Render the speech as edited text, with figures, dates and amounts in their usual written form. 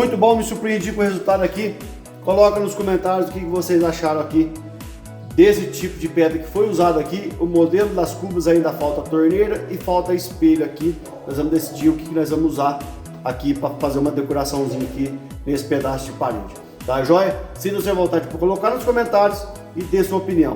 Muito bom, me surpreendi com o resultado aqui. Coloca nos comentários o que vocês acharam aqui desse tipo de pedra que foi usado aqui. O modelo das cubas ainda falta torneira e falta espelho aqui. Nós vamos decidir o que nós vamos usar aqui para fazer uma decoraçãozinha aqui nesse pedaço de parede. Tá joia? Sinta-se à vontade para colocar nos comentários e dê sua opinião.